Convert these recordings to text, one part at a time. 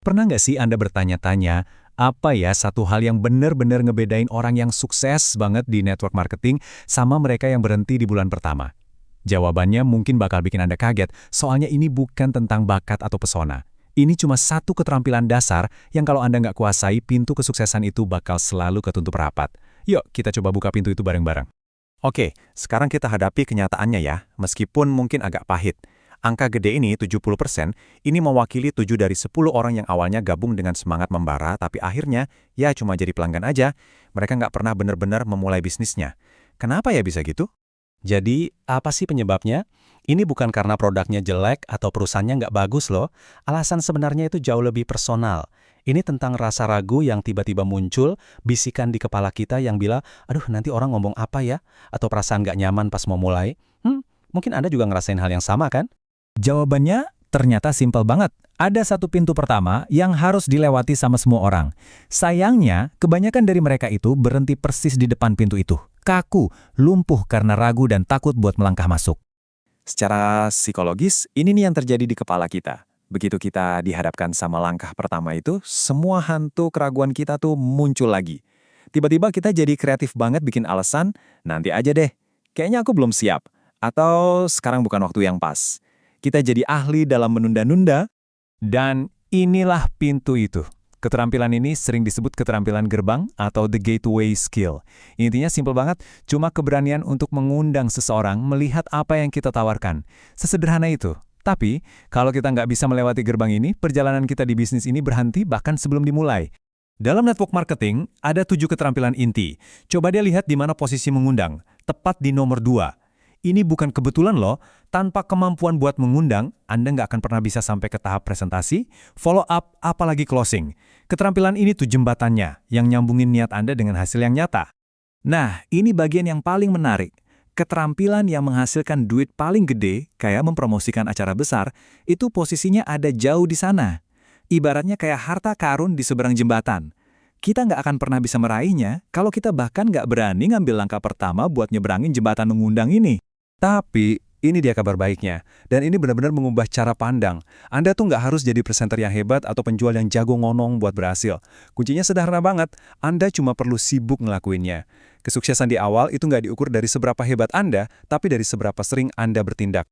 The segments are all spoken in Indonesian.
Pernah nggak sih Anda bertanya-tanya, apa ya satu hal yang benar-benar ngebedain orang yang sukses banget di network marketing sama mereka yang berhenti di bulan pertama? Jawabannya mungkin bakal bikin Anda kaget, soalnya ini bukan tentang bakat atau pesona. Ini cuma satu keterampilan dasar yang kalau Anda nggak kuasai, pintu kesuksesan itu bakal selalu ketutup rapat. Yuk, kita coba buka pintu itu bareng-bareng. Oke, sekarang kita hadapi kenyataannya ya, meskipun mungkin agak pahit. Angka gede ini, 70%, ini mewakili 7 dari 10 orang yang awalnya gabung dengan semangat membara, tapi akhirnya, ya cuma jadi pelanggan aja. Mereka nggak pernah benar-benar memulai bisnisnya. Kenapa ya bisa gitu? Jadi, apa sih penyebabnya? Ini bukan karena produknya jelek atau perusahaannya nggak bagus loh. Alasan sebenarnya itu jauh lebih personal. Ini tentang rasa ragu yang tiba-tiba muncul, bisikan di kepala kita yang bilang, aduh nanti orang ngomong apa ya? Atau perasaan nggak nyaman pas mau mulai. Mungkin Anda juga ngerasain hal yang sama kan? Jawabannya ternyata simpel banget. Ada satu pintu pertama yang harus dilewati sama semua orang. Sayangnya, kebanyakan dari mereka itu berhenti persis di depan pintu itu. Kaku, lumpuh karena ragu dan takut buat melangkah masuk. Secara psikologis, ini nih yang terjadi di kepala kita. Begitu kita dihadapkan sama langkah pertama itu, semua hantu keraguan kita tuh muncul lagi. Tiba-tiba kita jadi kreatif banget bikin alasan, nanti aja deh, kayaknya aku belum siap. Atau sekarang bukan waktu yang pas. Kita jadi ahli dalam menunda-nunda. Dan inilah pintu itu. Keterampilan ini sering disebut keterampilan gerbang atau the gateway skill. Intinya simpel banget, cuma keberanian untuk mengundang seseorang melihat apa yang kita tawarkan. Sesederhana itu. Tapi, kalau kita nggak bisa melewati gerbang ini, perjalanan kita di bisnis ini berhenti bahkan sebelum dimulai. Dalam network marketing, ada 7 keterampilan inti. Coba dia lihat di mana posisi mengundang, tepat di nomor 2. Ini bukan kebetulan loh, tanpa kemampuan buat mengundang, Anda nggak akan pernah bisa sampai ke tahap presentasi, follow up, apalagi closing. Keterampilan ini tuh jembatannya, yang nyambungin niat Anda dengan hasil yang nyata. Nah, ini bagian yang paling menarik. Keterampilan yang menghasilkan duit paling gede, kayak mempromosikan acara besar, itu posisinya ada jauh di sana. Ibaratnya kayak harta karun di seberang jembatan. Kita nggak akan pernah bisa meraihnya kalau kita bahkan nggak berani ngambil langkah pertama buat nyeberangin jembatan mengundang ini. Tapi, ini dia kabar baiknya. Dan ini benar-benar mengubah cara pandang. Anda tuh nggak harus jadi presenter yang hebat atau penjual yang jago ngonong buat berhasil. Kuncinya sederhana banget, Anda cuma perlu sibuk ngelakuinnya. Kesuksesan di awal itu nggak diukur dari seberapa hebat Anda, tapi dari seberapa sering Anda bertindak.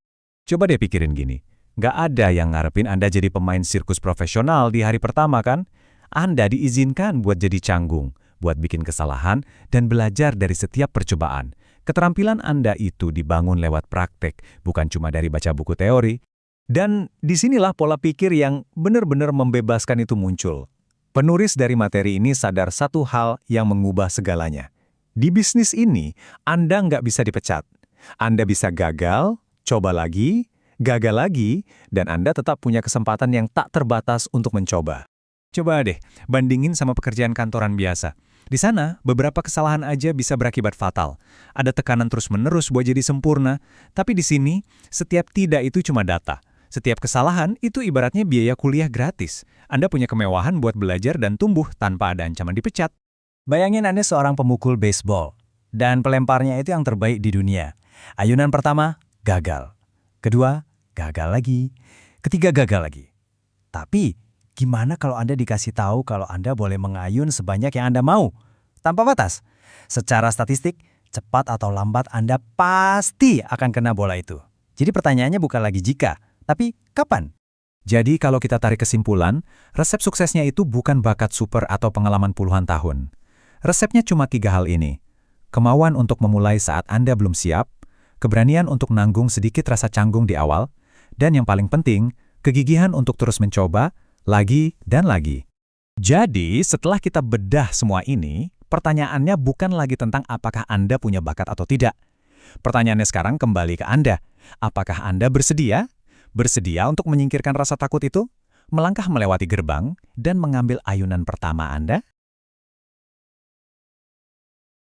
Coba deh pikirin gini, nggak ada yang ngarepin Anda jadi pemain sirkus profesional di hari pertama kan? Anda diizinkan buat jadi canggung, buat bikin kesalahan, dan belajar dari setiap percobaan. Keterampilan Anda itu dibangun lewat praktek, bukan cuma dari baca buku teori. Dan disinilah pola pikir yang benar-benar membebaskan itu muncul. Penulis dari materi ini sadar satu hal yang mengubah segalanya. Di bisnis ini, Anda nggak bisa dipecat. Anda bisa gagal, coba lagi, gagal lagi, dan Anda tetap punya kesempatan yang tak terbatas untuk mencoba. Coba deh, bandingin sama pekerjaan kantoran biasa. Di sana, beberapa kesalahan aja bisa berakibat fatal. Ada tekanan terus-menerus buat jadi sempurna, tapi di sini, setiap tidak itu cuma data. Setiap kesalahan itu ibaratnya biaya kuliah gratis. Anda punya kemewahan buat belajar dan tumbuh tanpa ada ancaman dipecat. Bayangin Anda seorang pemukul baseball, dan pelemparnya itu yang terbaik di dunia. Ayunan pertama, gagal. Kedua, gagal lagi. Ketiga, gagal lagi. Tapi, gimana kalau Anda dikasih tahu kalau Anda boleh mengayun sebanyak yang Anda mau? Tanpa batas. Secara statistik, cepat atau lambat Anda pasti akan kena bola itu. Jadi pertanyaannya bukan lagi jika, tapi kapan? Jadi kalau kita tarik kesimpulan, resep suksesnya itu bukan bakat super atau pengalaman puluhan tahun. Resepnya cuma 3 hal ini. Kemauan untuk memulai saat Anda belum siap, keberanian untuk nanggung sedikit rasa canggung di awal, dan yang paling penting, kegigihan untuk terus mencoba, lagi dan lagi. Jadi, setelah kita bedah semua ini, pertanyaannya bukan lagi tentang apakah Anda punya bakat atau tidak. Pertanyaannya sekarang kembali ke Anda. Apakah Anda bersedia? Bersedia untuk menyingkirkan rasa takut itu? Melangkah melewati gerbang dan mengambil ayunan pertama Anda?